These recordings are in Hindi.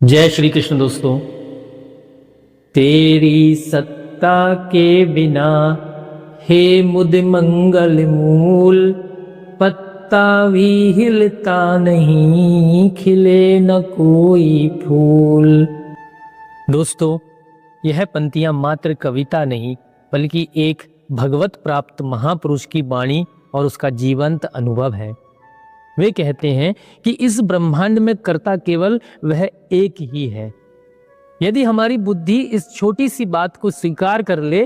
जय श्री कृष्ण दोस्तों। तेरी सत्ता के बिना हे मुद मंगल मूल, पत्ता भी हिलता नहीं, खिले न कोई फूल। दोस्तों, यह पंक्तियां मात्र कविता नहीं बल्कि एक भगवत प्राप्त महापुरुष की वाणी और उसका जीवंत अनुभव है। वे कहते हैं कि इस ब्रह्मांड में कर्ता केवल वह एक ही है। यदि हमारी बुद्धि इस छोटी सी बात को स्वीकार कर ले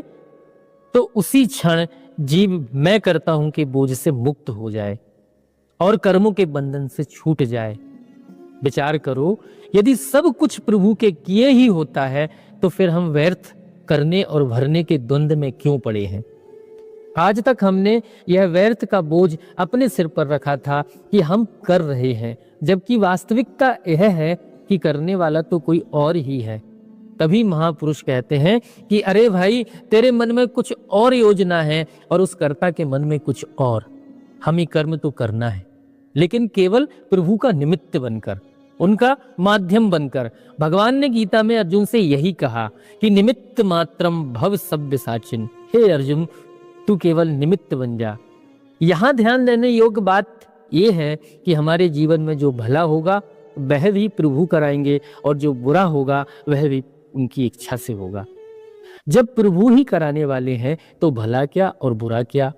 तो उसी क्षण जीव मैं करता हूं के बोझ से मुक्त हो जाए और कर्मों के बंधन से छूट जाए। विचार करो, यदि सब कुछ प्रभु के किए ही होता है तो फिर हम व्यर्थ करने और भरने के द्वंद्व में क्यों पड़े हैं। आज तक हमने यह व्यर्थ का बोझ अपने सिर पर रखा था कि हम कर रहे हैं, जबकि वास्तविकता यह है कि करने वाला तो कोई और ही है। तभी महापुरुष कहते हैं कि अरे भाई, तेरे मन में कुछ और योजना है और उस कर्ता के मन में कुछ और। हमें कर्म तो करना है, लेकिन केवल प्रभु का निमित्त बनकर, उनका माध्यम बनकर। भगवान ने गीता में अर्जुन से यही कहा कि निमित्त मात्रम भव सभ्य साचिन। हे अर्जुन, तू केवल निमित्त बन जा। यहां ध्यान देने योग्य बात यह है कि हमारे जीवन में जो भला होगा वह भी प्रभु कराएंगे और जो बुरा होगा वह भी उनकी इच्छा से होगा। जब प्रभु ही कराने वाले हैं तो भला क्या और बुरा क्या।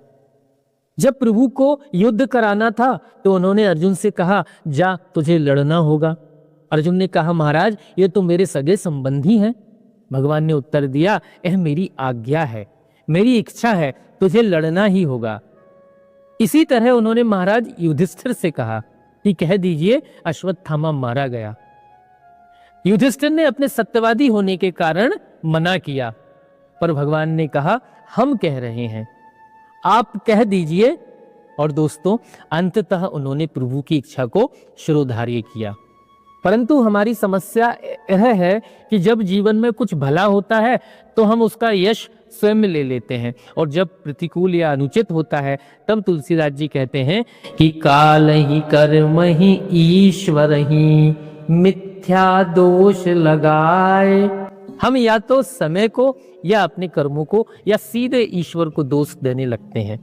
जब प्रभु को युद्ध कराना था तो उन्होंने अर्जुन से कहा, जा तुझे लड़ना होगा। अर्जुन ने कहा, महाराज ये तो मेरे सगे संबंधी हैं। भगवान ने उत्तर दिया, यह मेरी आज्ञा है, मेरी इच्छा है, तुझे लड़ना ही होगा। इसी तरह उन्होंने महाराज युधिष्ठिर से कहा कि कह दीजिए अश्वत्थामा मारा गया। युधिष्ठिर ने अपने सत्यवादी होने के कारण मना किया, पर भगवान ने कहा हम कह रहे हैं, आप कह दीजिए। और दोस्तों, अंततः उन्होंने प्रभु की इच्छा को शिरोधार्य किया। परंतु हमारी समस्या यह है कि जब जीवन में कुछ भला होता है तो हम उसका यश स्वयं ले लेते हैं, और जब प्रतिकूल या अनुचित होता है तब तुलसीदास जी कहते हैं कि काल ही कर्म ही ईश्वर ही, मिथ्या दोष लगाए। हम या तो समय को या अपने कर्मों को या सीधे ईश्वर को दोष देने लगते हैं।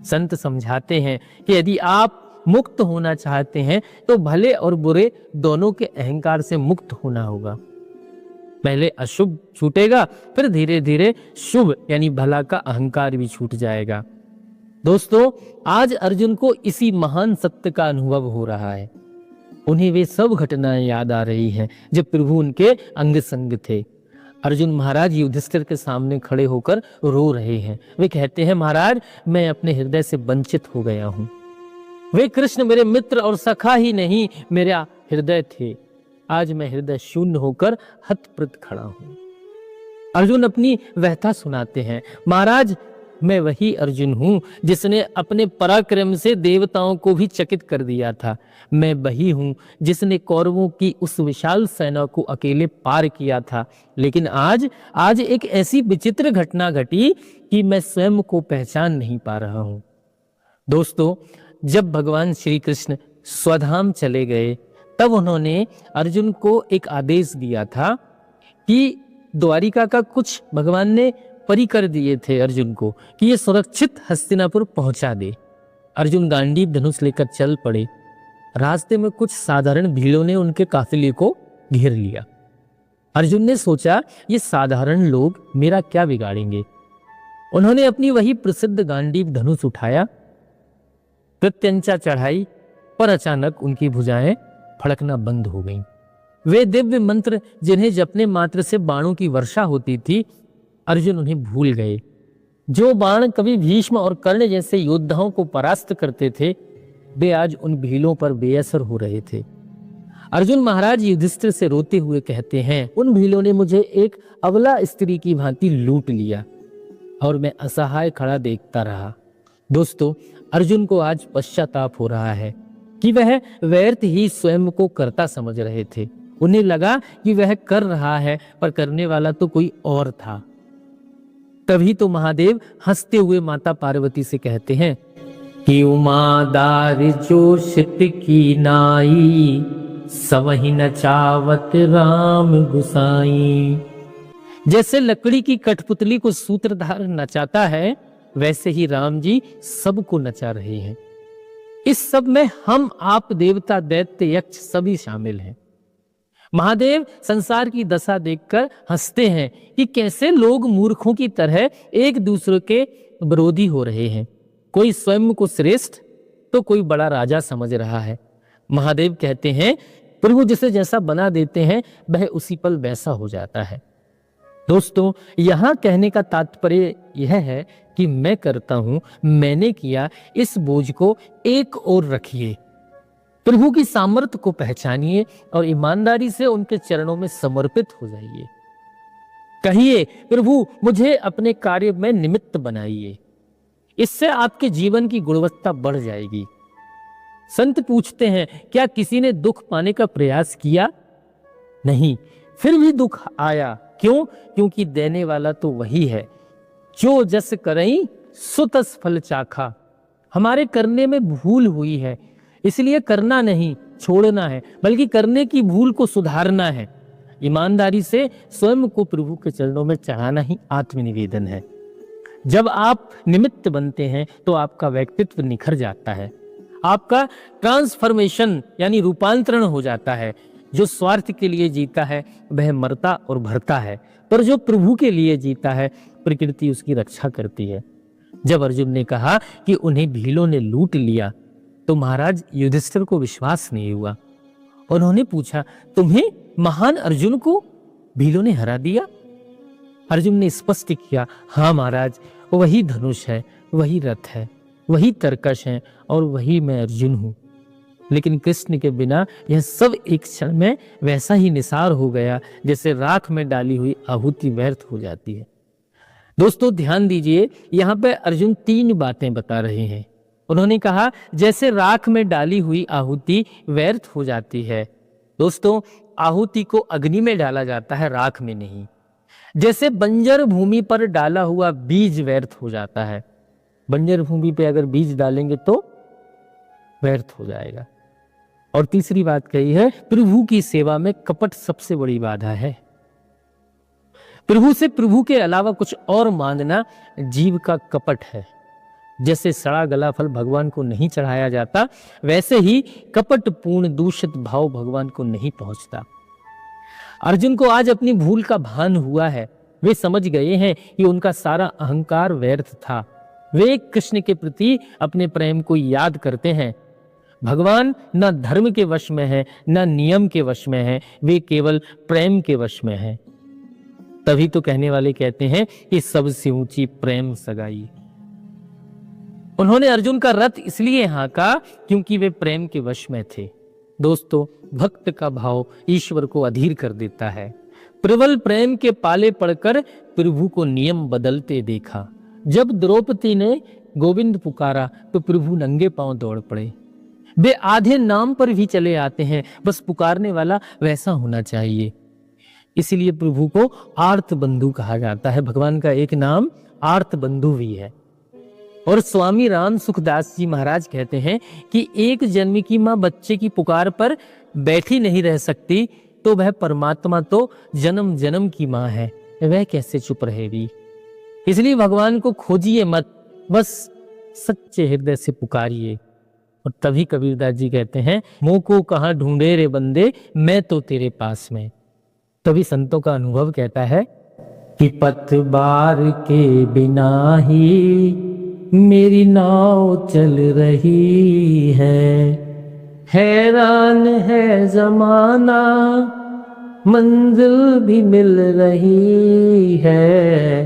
संत समझाते हैं कि यदि आप मुक्त होना चाहते हैं तो भले और बुरे दोनों के अहंकार से मुक्त होना होगा। पहले अशुभ छूटेगा, फिर धीरे धीरे शुभ यानी भला का अहंकार भी छूट जाएगा। दोस्तों, आज अर्जुन को इसी महान सत्य का अनुभव हो रहा है। उन्हें वे सब घटनाएं याद आ रही हैं जब प्रभु उनके अंग संग थे। अर्जुन महाराज युधिष्ठिर के सामने खड़े होकर रो रहे हैं। वे कहते हैं, महाराज मैं अपने हृदय से वंचित हो गया हूं। वे कृष्ण मेरे मित्र और सखा ही नहीं, मेरा हृदय थे। आज मैं हृदय शून्य होकर हतप्रत खड़ा हूं। अर्जुन अपनी व्यथा सुनाते हैं, महाराज मैं वही अर्जुन हूं जिसने अपने पराक्रम से देवताओं को भी चकित कर दिया था। मैं वही हूं जिसने कौरवों की उस विशाल सेना को अकेले पार किया था। लेकिन आज एक ऐसी विचित्र घटना घटी कि मैं स्वयं को पहचान नहीं पा रहा हूं। दोस्तों, जब भगवान श्री कृष्ण स्वधाम चले गए तब उन्होंने अर्जुन को एक आदेश दिया था कि द्वारिका का कुछ भगवान ने परिकर दिए थे अर्जुन को कि ये सुरक्षित हस्तिनापुर पहुंचा दे। अर्जुन गांडीव धनुष लेकर चल पड़े। रास्ते में कुछ साधारण भीड़ों ने उनके काफिले को घेर लिया। अर्जुन ने सोचा, ये साधारण लोग मेरा क्या बिगाड़ेंगे। उन्होंने अपनी वही प्रसिद्ध गांडीव धनुष उठाया, प्रत्यंचा चढ़ाई, पर अचानक उनकी भुजाएं फड़कना बंद हो गईं। वे दिव्य मंत्र जिन्हें जपने मात्र से बाणों की वर्षा होती थी, अर्जुन उन्हें भूल गए। जो बाण कभी भीष्म और कर्ण जैसे योद्धाओं को परास्त करते थे, वे आज उन भीलों पर बेअसर हो रहे थे। अर्जुन महाराज युधिष्ठिर से रोते हुए कहते हैं, उन भीलों ने मुझे एक अबला स्त्री की भांति लूट लिया और मैं असहाय खड़ा देखता रहा। दोस्तों, अर्जुन को आज पश्चाताप हो रहा है कि वह व्यर्थ ही स्वयं को कर्ता समझ रहे थे। उन्हें लगा कि वह कर रहा है, पर करने वाला तो कोई और था। तभी तो महादेव हंसते हुए माता पार्वती से कहते हैं कि उमादार जो शित की नाई, सवहि नचावत राम गुसाई। जैसे लकड़ी की कठपुतली को सूत्रधार नचाता है, वैसे ही राम जी सबको नचा रहे हैं। इस सब में हम आप देवता दैत्य यक्ष सभी शामिल हैं। महादेव संसार की दशा देखकर हंसते हैं कि कैसे लोग मूर्खों की तरह एक दूसरे के विरोधी हो रहे हैं। कोई स्वयं को श्रेष्ठ तो कोई बड़ा राजा समझ रहा है। महादेव कहते हैं प्रभु जिसे जैसा बना देते हैं वह उसी पल वैसा हो जाता है। दोस्तों, यहां कहने का तात्पर्य यह है कि मैं करता हूं, मैंने किया, इस बोझ को एक ओर रखिए, प्रभु की सामर्थ्य को पहचानिए और ईमानदारी से उनके चरणों में समर्पित हो जाइए। कहिए प्रभु मुझे अपने कार्य में निमित्त बनाइए। इससे आपके जीवन की गुणवत्ता बढ़ जाएगी। संत पूछते हैं क्या किसी ने दुख पाने का प्रयास किया? नहीं, फिर भी दुख आया। क्यों? क्योंकि देने वाला तो वही है। जो जस करई सो तस फल चाखा। हमारे करने में भूल हुई है, इसलिए करना नहीं छोड़ना है, बल्कि करने की भूल को सुधारना है। ईमानदारी से स्वयं को प्रभु के चरणों में चढ़ाना ही आत्मनिवेदन है। जब आप निमित्त बनते हैं तो आपका व्यक्तित्व निखर जाता है, आपका ट्रांसफॉर्मेशन यानी रूपांतरण हो जाता है। जो स्वार्थ के लिए जीता है वह मरता और भरता है, पर जो प्रभु के लिए जीता है प्रकृति उसकी रक्षा करती है। जब अर्जुन ने कहा कि उन्हें भीलों ने लूट लिया तो महाराज युधिष्ठिर को विश्वास नहीं हुआ। उन्होंने पूछा तुम्हें महान अर्जुन को भीलों ने हरा दिया? अर्जुन ने स्पष्ट किया हाँ महाराज, वही धनुष है, वही रथ है, वही तरकश है और वही मैं अर्जुन हूं। लेकिन कृष्ण के बिना यह सब एक क्षण में वैसा ही निसार हो गया जैसे राख में डाली हुई आहुति व्यर्थ हो जाती है। दोस्तों ध्यान दीजिए, यहाँ पे अर्जुन 3 बातें बता रहे हैं। उन्होंने कहा जैसे राख में डाली हुई आहुति व्यर्थ हो जाती है। दोस्तों, आहुति को अग्नि में डाला जाता है, राख में नहीं। जैसे बंजर भूमि पर डाला हुआ बीज व्यर्थ हो जाता है, बंजर भूमि पे अगर बीज डालेंगे तो व्यर्थ हो जाएगा। और तीसरी बात कही है, प्रभु की सेवा में कपट सबसे बड़ी बाधा है। प्रभु से प्रभु के अलावा कुछ और मांगना जीव का कपट है। जैसे सड़ा गला फल भगवान को नहीं चढ़ाया जाता, वैसे ही कपट पूर्ण दूषित भाव भगवान को नहीं पहुंचता। अर्जुन को आज अपनी भूल का भान हुआ है। वे समझ गए हैं कि उनका सारा अहंकार व्यर्थ था। वे कृष्ण के प्रति अपने प्रेम को याद करते हैं। भगवान न धर्म के वश में है, न नियम के वश में है, वे केवल प्रेम के वश में है। तभी तो कहने वाले कहते हैं कि सबसे ऊंची प्रेम सगाई। उन्होंने अर्जुन का रथ इसलिए हाँका क्योंकि वे प्रेम के वश में थे। दोस्तों, भक्त का भाव ईश्वर को अधीर कर देता है। प्रबल प्रेम के पाले पड़कर प्रभु को नियम बदलते देखा। जब द्रौपदी ने गोविंद पुकारा तो प्रभु नंगे पांव दौड़ पड़े। वे आधे नाम पर भी चले आते हैं, बस पुकारने वाला वैसा होना चाहिए। इसीलिए प्रभु को आर्त बंधु कहा जाता है। भगवान का एक नाम आर्त बंधु भी है। और स्वामी राम सुखदास जी महाराज कहते हैं कि एक जन्म की माँ बच्चे की पुकार पर बैठी नहीं रह सकती, तो वह परमात्मा तो जन्म जन्म की माँ है, वह कैसे चुप रहेगी। इसलिए भगवान को खोजिए मत, बस सच्चे हृदय से पुकारिए। और तभी कबीरदास जी कहते हैं मोह को कहाँ ढूंढे रे बंदे, मैं तो तेरे पास में। तभी संतों का अनुभव कहता है कि पतवार के बिना ही मेरी नाव चल रही है, हैरान है जमाना मंजिल भी मिल रही है,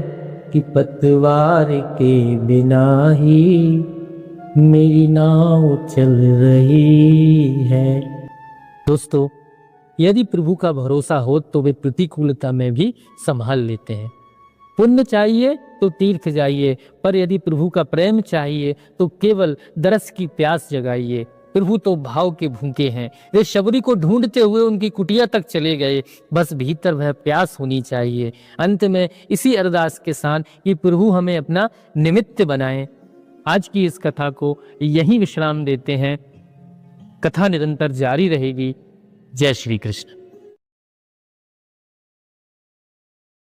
कि पतवार के बिना ही मेरी नाव चल रही है। दोस्तों, यदि प्रभु का भरोसा हो तो वे प्रतिकूलता में भी संभाल लेते हैं। पुण्य चाहिए तो तीर्थ जाइए, पर यदि प्रभु का प्रेम चाहिए तो केवल दरस की प्यास जगाइए। प्रभु तो भाव के भूखे हैं। वे शबरी को ढूंढते हुए उनकी कुटिया तक चले गए, बस भीतर वह प्यास होनी चाहिए। अंत में इसी अरदास के साथ कि प्रभु हमें अपना निमित्त बनाएं, आज की इस कथा को यही विश्राम देते हैं। कथा निरंतर जारी रहेगी। जय श्री कृष्ण।